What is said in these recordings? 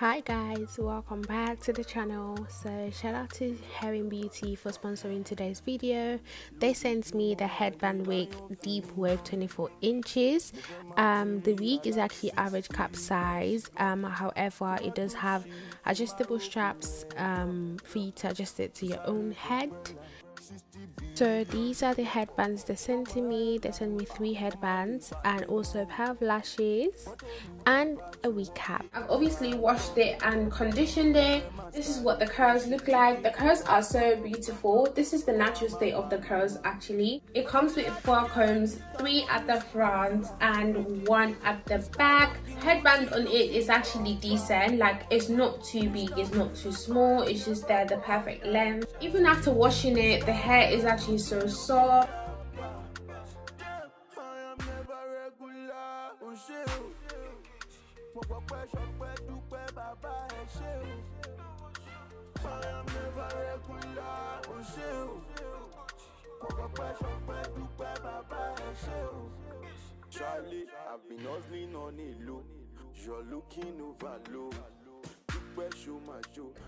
Hi guys, welcome back to the channel. So shout out to Hairinbeauty for sponsoring today's video. They sent me the headband wig deep wave 24 inches. The wig is actually average cap size, however it does have adjustable straps for you to adjust it to your own head. So these are the headbands they sent to me. They sent me 3 headbands and also a pair of lashes and a wig cap. I've obviously washed it and conditioned it. This is what the curls look like. The curls are so beautiful. This is the natural state of the curls actually. It comes with 4 combs, 3 at the front and 1 at the back. Headband on it is actually decent, like it's not too big, it's not too small, it's just there the perfect length. Even after washing it, the hair is actually so soft. Charlie, I've been hustling on a low. You're looking overload.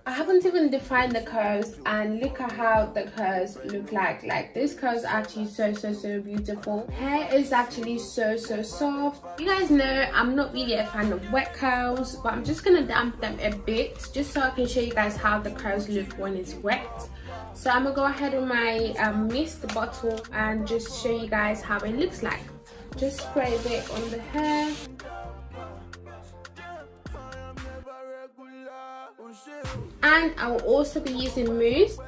I haven't even defined the curls, and look at how the curls look like. Like this curls are actually so beautiful. Hair is actually so soft. You guys know I'm not really a fan of wet curls, but I'm just gonna damp them a bit just so I can show you guys how the curls look when it's wet. So I'm gonna go ahead with my mist bottle and just show you guys how it looks like. Just spray a bit on the hair. And I will also be using mousse.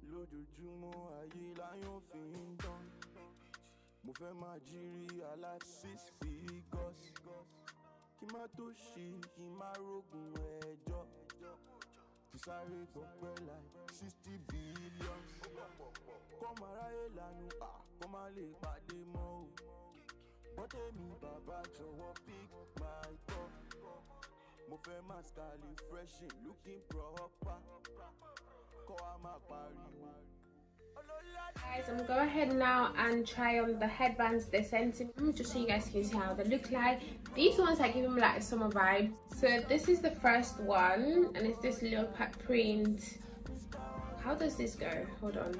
Lójoojúmọ́ ayé láyọ̀ fi ń dán. Mo fẹ́ máa jírí alá 6 figures. Kí má tó ṣí, kí má rógun ẹjọ́. Ti sáré gbọ́pẹ́ like 60 billion. Kọ́ máa ráyè lánàá, kọ́ máa lè pàdé mọ́ o. Bọ́tẹ̀mí bàbá jọ̀wọ́ pick my cup. Mo fẹ́ máa style refreshing, looking proper. Guys, I'm gonna go ahead now and try on the headbands they sent me just so you guys can see how they look like. These ones are giving me like a summer vibe. So this is the first one and it's this leopard print. How does this go? Hold on.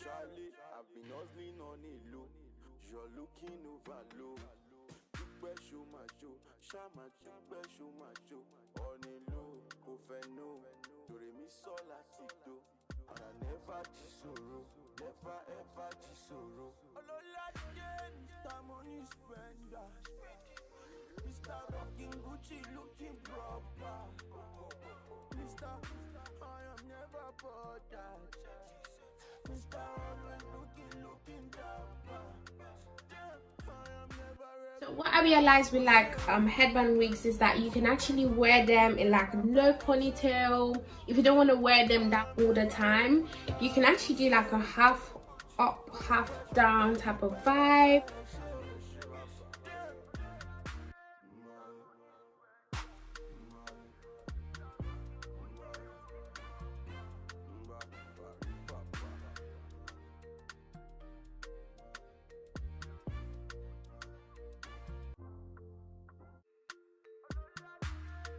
Charlie, I've been hustling on a low. You're looking overload. Dúpẹ́ ṣó máa jó, ṣá máa dúpẹ́ ṣó máa jó. On a low, kò fẹ́ no. Dòrè mi sọ láti do. And I never jí sòro, never ever jí sòro. Ọlọ́ládé, Mr. Money Spender. Mr. Rocking Gucci looking proper. Mr. I am never bothered. Mr. Always looking dapper. So what I realized with like headband wigs is that you can actually wear them in like no ponytail. If you don't want to wear them down all the time, you can actually do like a half up, half down type of vibe.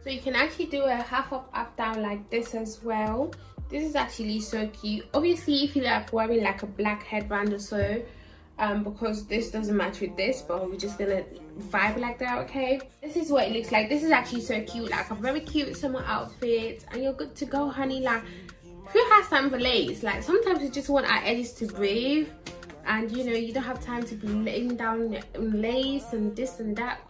So you can actually do a half up down like this as well. This is actually so cute. Obviously if you like wearing like a black headband or so, because this doesn't match with this, but we're just gonna vibe like that. Okay, this is what it looks like. This is actually so cute, like a very cute summer outfit, and you're good to go, honey. Like who has time for lace? Like sometimes you just want our edges to breathe, and you know, you don't have time to be laying down lace and this and that.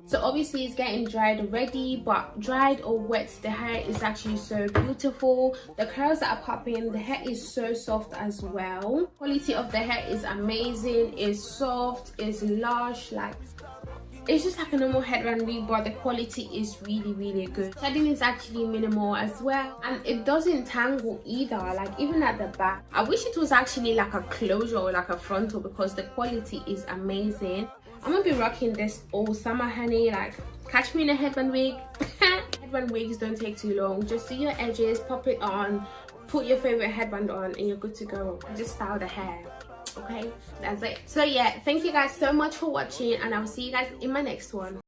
So obviously it's getting dried already, but dried or wet, the hair is actually so beautiful. The curls that are popping, the hair is so soft as well. Quality of the hair is amazing. It's soft, it's lush, like it's just like a normal headband wig, but the quality is really good. Shedding is actually minimal as well, and it doesn't tangle either, like even at the back. I wish it was actually like a closure or like a frontal, because the quality is amazing. I'm gonna be rocking this all summer, honey. Like, catch me in a headband wig. Headband wigs don't take too long. Just do your edges, pop it on, put your favorite headband on, and you're good to go. Just style the hair. Okay, that's it. So yeah, thank you guys so much for watching, and I'll see you guys in my next one.